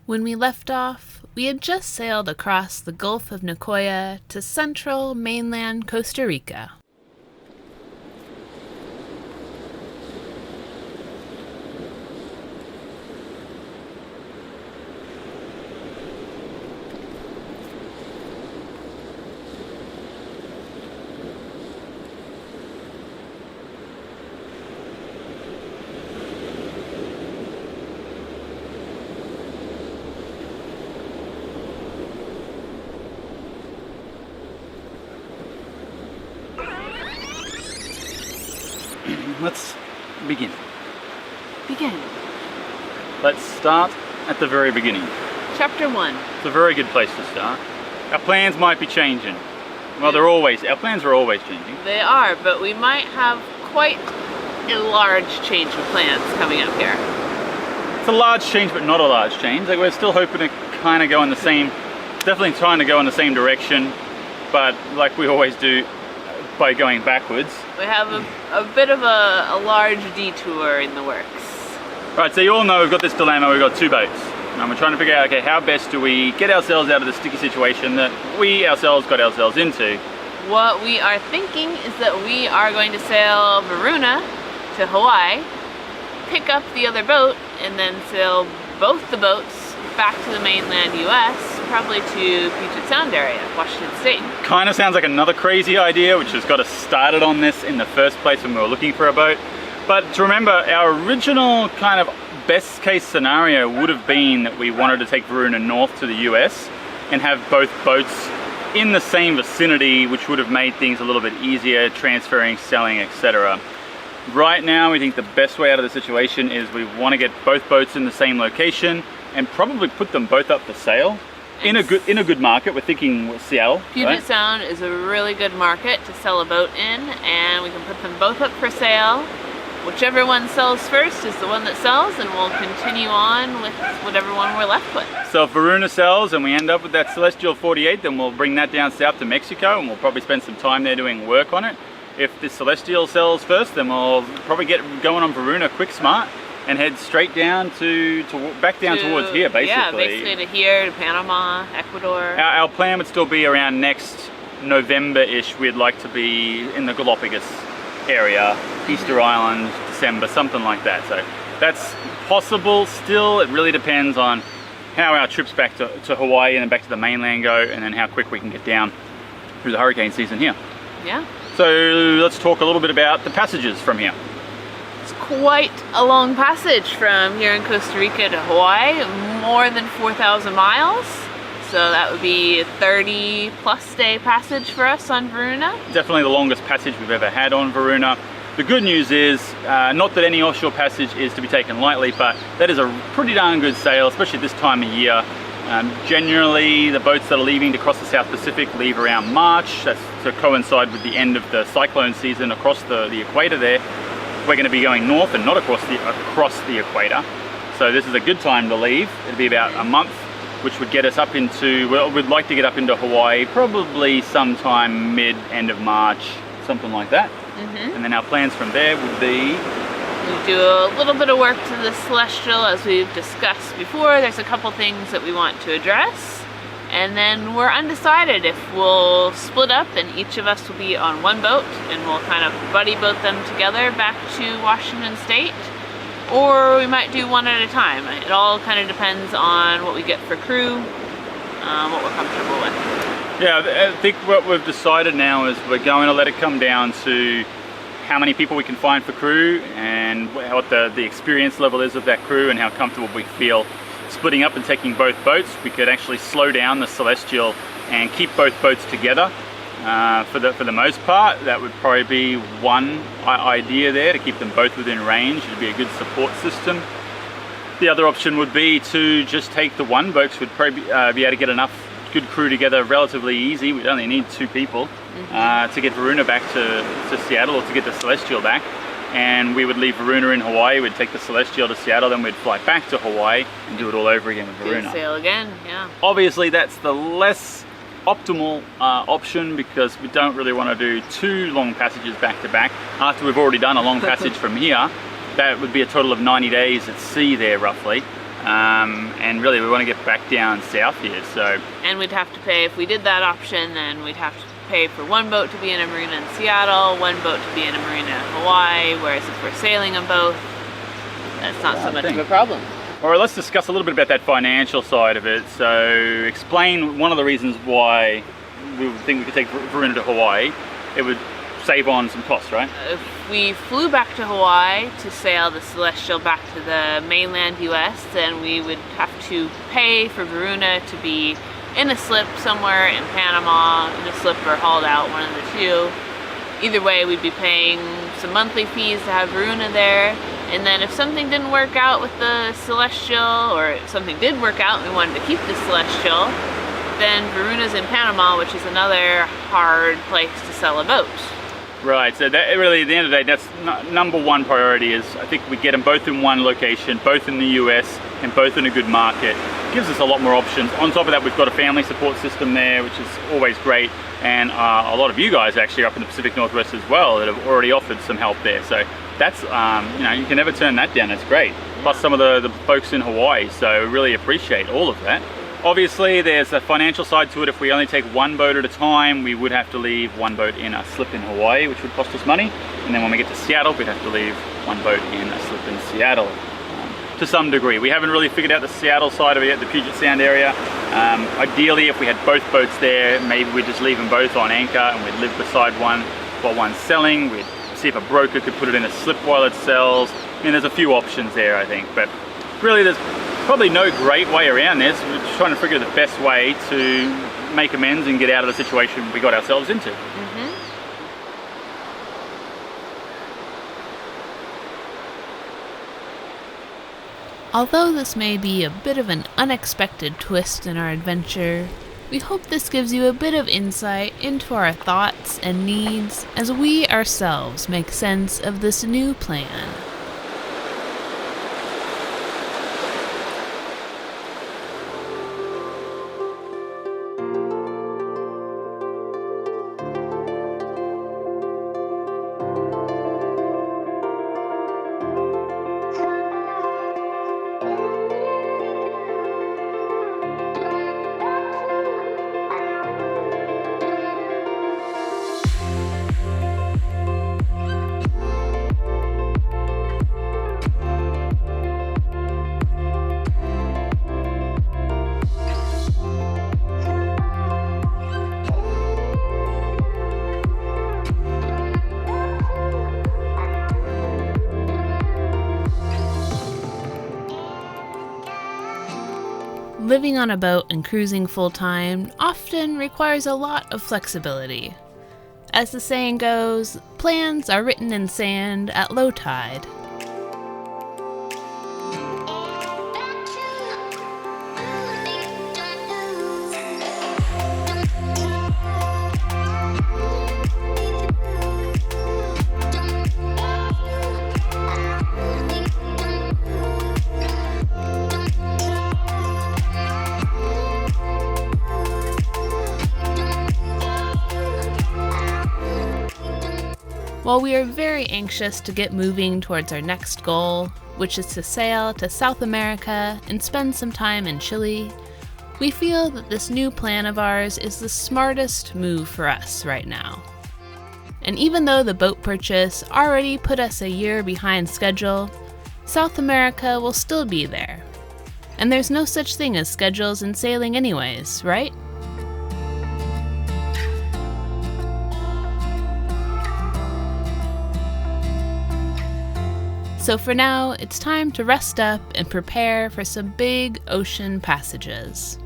When we left off, we had just sailed across the Gulf of Nicoya to central mainland Costa Rica. Let's begin. Let's start at the very beginning. Chapter 1. It's a very good place to start. Our plans might be changing. Well, our plans are always changing. They are, but we might have quite a large change of plans coming up here. It's a large change, but not a large change. Like, we're still hoping to kind of go in the same, definitely trying to go in the same direction, but like we always do, by going backwards. We have a bit of a large detour in the works. Right, so you all know we've got this dilemma. We've got two boats, and we're trying to figure out, okay, how best do we get ourselves out of the sticky situation that we ourselves got ourselves into? What we are thinking is that we are going to sail Varuna to Hawaii, pick up the other boat, and then sail both the boats back to the mainland US, probably to Puget Sound area, Washington State. Kind of sounds like another crazy idea, which has got us started on this in the first place when we were looking for a boat. But to remember, our original kind of best case scenario would have been that we wanted to take Varuna north to the US and have both boats in the same vicinity, which would have made things a little bit easier, transferring, selling, etc. Right now, we think the best way out of the situation is we want to get both boats in the same location and probably put them both up for sale in a good market. We're thinking Seattle. Puget right? Sound is a really good market to sell a boat in, and we can put them both up for sale. Whichever one sells first is the one that sells, and we'll continue on with whatever one we're left with. So if Varuna sells and we end up with that Celestial 48, then we'll bring that down south to Mexico, and we'll probably spend some time there doing work on it. If the Celestial sells first, then we'll probably get going on Varuna quick smart and head straight down back down towards here, basically. Yeah, basically to here, to Panama, Ecuador. Our plan would still be around next November-ish. We'd like to be in the Galapagos area, Easter Island, December, something like that. So that's possible still. It really depends on how our trips back to Hawaii and then back to the mainland go, and then how quick we can get down through the hurricane season here. Yeah. So let's talk a little bit about the passages from here. It's quite a long passage from here in Costa Rica to Hawaii, more than 4,000 miles. So that would be a 30+ day passage for us on Varuna. Definitely the longest passage we've ever had on Varuna. The good news is, not that any offshore passage is to be taken lightly, but that is a pretty darn good sail, especially this time of year. Generally, the boats that are leaving to cross the South Pacific leave around March. That's to coincide with the end of the cyclone season across the equator there. We're going to be going north and not across the equator. So this is a good time to leave. It'll be about a month, which would get us up into, well, we'd like to get up into Hawaii probably sometime end of March, something like that. And then our plans from there would be... We do a little bit of work to the Celestial, as we've discussed before. There's a couple things that we want to address. And then we're undecided if we'll split up and each of us will be on one boat and we'll kind of buddy boat them together back to Washington State. Or we might do one at a time. It all kind of depends on what we get for crew, what we're comfortable with. Yeah, I think what we've decided now is we're going to let it come down to how many people we can find for crew and what the experience level is of that crew and how comfortable we feel splitting up and taking both boats. We could actually slow down the Celestial and keep both boats together. For the most part, that would probably be one idea there, to keep them both within range. It'd be a good support system. The other option would be to just take the one boat. We'd probably be able to get enough good crew together relatively easy. We'd only need 2 people to get Varuna back to Seattle, or to get the Celestial back. And we would leave Varuna in Hawaii, we'd take the Celestial to Seattle, then we'd fly back to Hawaii and do it all over again with Varuna. Sail again, yeah. Obviously that's the less optimal option, because we don't really want to do 2 long passages back to back. After we've already done a long passage from here, that would be a total of 90 days at sea there roughly. and really we want to get back down south here. So, and we'd have to pay, if we did that option, then we'd have to pay for one boat to be in a marina in Seattle, one boat to be in a marina in Hawaii, whereas if we're sailing them both, that's not so much of a problem. All right, let's discuss a little bit about that financial side of it. So explain one of the reasons why we would think we could take Varuna to Hawaii. It would save on some costs, right? If we flew back to Hawaii to sail the Celestial back to the mainland US, then we would have to pay for Varuna to be in a slip somewhere in Panama, in a slip or hauled out, one of the two. Either way, we'd be paying some monthly fees to have Varuna there. And then if something didn't work out with the Celestial, or if something did work out and we wanted to keep the Celestial, then Varuna's in Panama, which is another hard place to sell a boat. Right, so that really, at the end of the day, that's number one priority is I think we get them both in one location, both in the US, and both in a good market. It gives us a lot more options. On top of that, we've got a family support system there, which is always great. And a lot of you guys actually are up in the Pacific Northwest as well that have already offered some help there. So that's, you know, you can never turn that down. That's great. Plus some of the folks in Hawaii. So really appreciate all of that. Obviously, there's a financial side to it. If we only take one boat at a time, we would have to leave one boat in a slip in Hawaii, which would cost us money. And then when we get to Seattle, we'd have to leave one boat in a slip in Seattle. To some degree. We haven't really figured out the Seattle side of it yet, the Puget Sound area. Ideally, if we had both boats there, maybe we'd just leave them both on anchor and we'd live beside one while one's selling. We'd see if a broker could put it in a slip while it sells. I mean, there's a few options there, I think. But really, there's probably no great way around this. We're just trying to figure the best way to make amends and get out of the situation we got ourselves into. Although this may be a bit of an unexpected twist in our adventure, we hope this gives you a bit of insight into our thoughts and needs as we ourselves make sense of this new plan. Living on a boat and cruising full-time often requires a lot of flexibility. As the saying goes, plans are written in sand at low tide. While we are very anxious to get moving towards our next goal, which is to sail to South America and spend some time in Chile, we feel that this new plan of ours is the smartest move for us right now. And even though the boat purchase already put us a year behind schedule, South America will still be there. And there's no such thing as schedules in sailing anyways, right? So for now, it's time to rest up and prepare for some big ocean passages.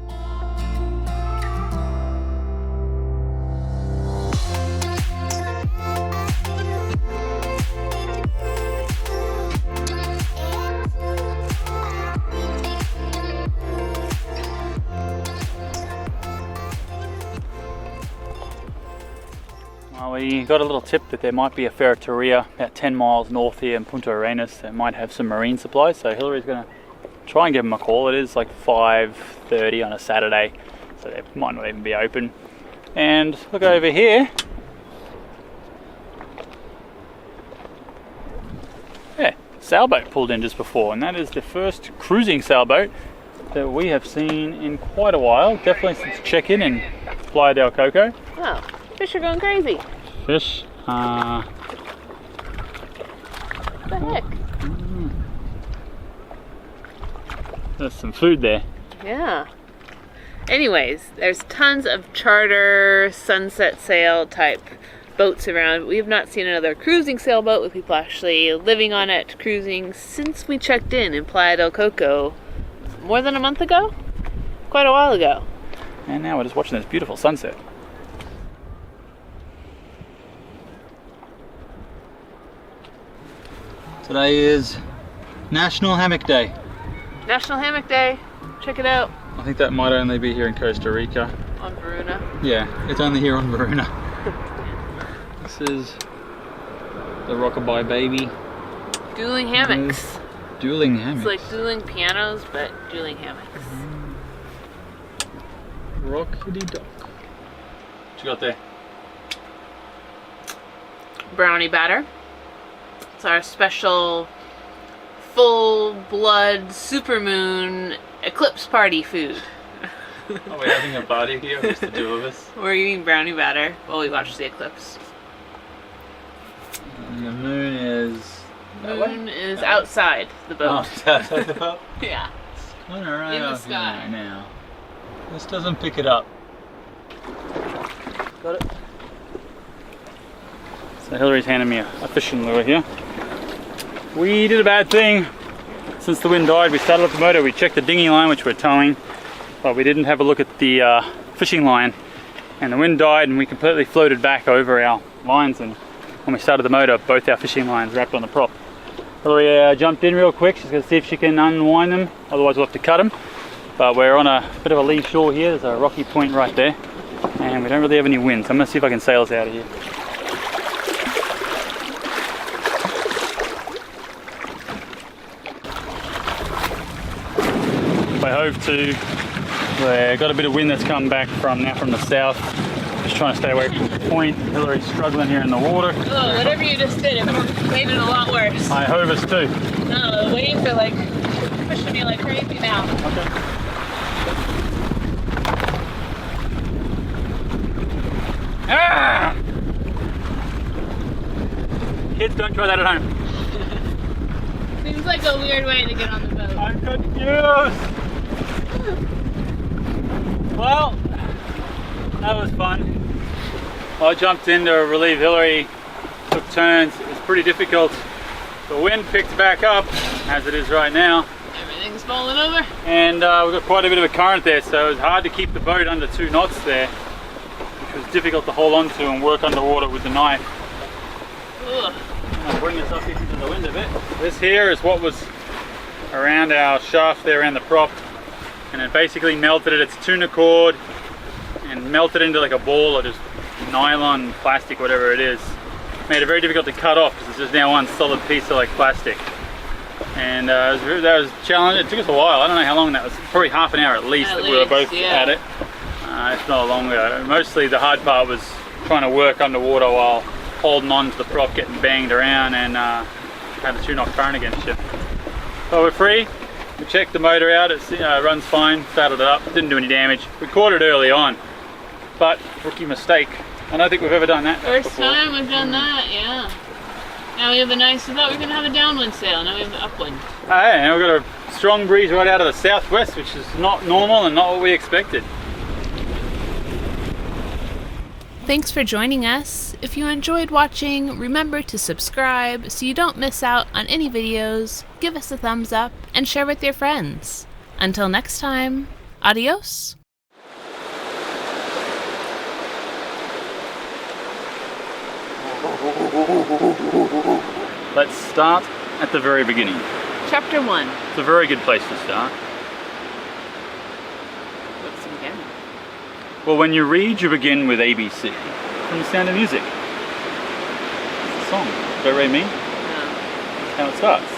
We got a little tip that there might be a ferreteria about 10 miles north here in Punta Arenas that might have some marine supplies, so Hillary's going to try and give them a call. It is like 5:30 on a Saturday, so they might not even be open. And look over here. Yeah, sailboat pulled in just before, and that is the first cruising sailboat that we have seen in quite a while, definitely since check-in in Playa del Coco. Oh, fish are going crazy. Fish. What the heck? There's some food there. Yeah. Anyways, there's tons of charter, sunset sail type boats around. We have not seen another cruising sailboat with people actually living on it, cruising, since we checked in Playa del Coco more than a month ago? Quite a while ago. And now we're just watching this beautiful sunset. Today is National Hammock Day. National Hammock Day. Check it out. I think that might only be here in Costa Rica. On Varuna. Yeah, it's only here on Varuna. This is the Rockabye Baby. Dueling hammocks. Dueling hammocks. It's like dueling pianos, but dueling hammocks. Rockety dock. What you got there? Brownie batter. It's our special full-blood supermoon eclipse party food. Are we having a party here, just the two of us? We're eating brownie batter while we watch the eclipse. And the moon is... Moon is outside the boat. Oh, it's outside the boat? Yeah. It's kind of right In the off sky. here right now. This doesn't pick it up. Got it. So Hillary's handing me a fishing lure here. We did a bad thing. Since the wind died, we started up the motor, we checked the dinghy line, which we're towing, but we didn't have a look at the fishing line. And the wind died and we completely floated back over our lines, and when we started the motor, both our fishing lines wrapped on the prop. Hillary jumped in real quick. She's going to see if she can unwind them, otherwise we'll have to cut them. But we're on a bit of a lee shore here. There's a rocky point right there, and we don't really have any wind, so I'm going to see if I can sail us out of here. I hove to. We've got a bit of wind that's come back from the south. Just trying to stay away from the point. Hillary's struggling here in the water. Oh, whatever you just did, it made it a lot worse. I hove us too. No, the waves are like pushing me like crazy now. Okay. Ah! Kids, don't try that at home. Seems like a weird way to get on the boat. I'm confused. Well, that was fun. I jumped in to relieve Hillary, took turns. It was pretty difficult. The wind picked back up, as it is right now. Everything's falling over. And we've got quite a bit of a current there, so it was hard to keep the boat under 2 knots there, which was difficult to hold on to and work underwater with the knife. Ugh. I'll bring this up into the wind a bit. This here is what was around our shaft there, around the prop, and it basically melted it. It's tuna cord and melted into like a ball of just nylon, plastic, whatever it is. Made it very difficult to cut off because it's just now one solid piece of like plastic. And that was challenging. It took us a while. I don't know how long that was. Probably half an hour at least that we were both at it. If not longer. Mostly the hard part was trying to work underwater while holding on to the prop, getting banged around, and had a 2-knot current against you. So we're free. We checked the motor out. It runs fine. Started it up. Didn't do any damage. We caught it early on, but rookie mistake. I don't think we've ever done that First before. time we've done that, yeah. Now we have a nice, we thought we were going to have a downwind sail, now we have the upwind. Hey, and we've got a strong breeze right out of the southwest, which is not normal and not what we expected. Thanks for joining us. If you enjoyed watching, remember to subscribe so you don't miss out on any videos, give us a thumbs up, and share with your friends. Until next time, adios! Let's start at the very beginning. Chapter 1. It's a very good place to start. What's the beginning? Well, when you read, you begin with ABC, from The Sound of Music. It's a song. Do you know what I mean? No. That's how it starts.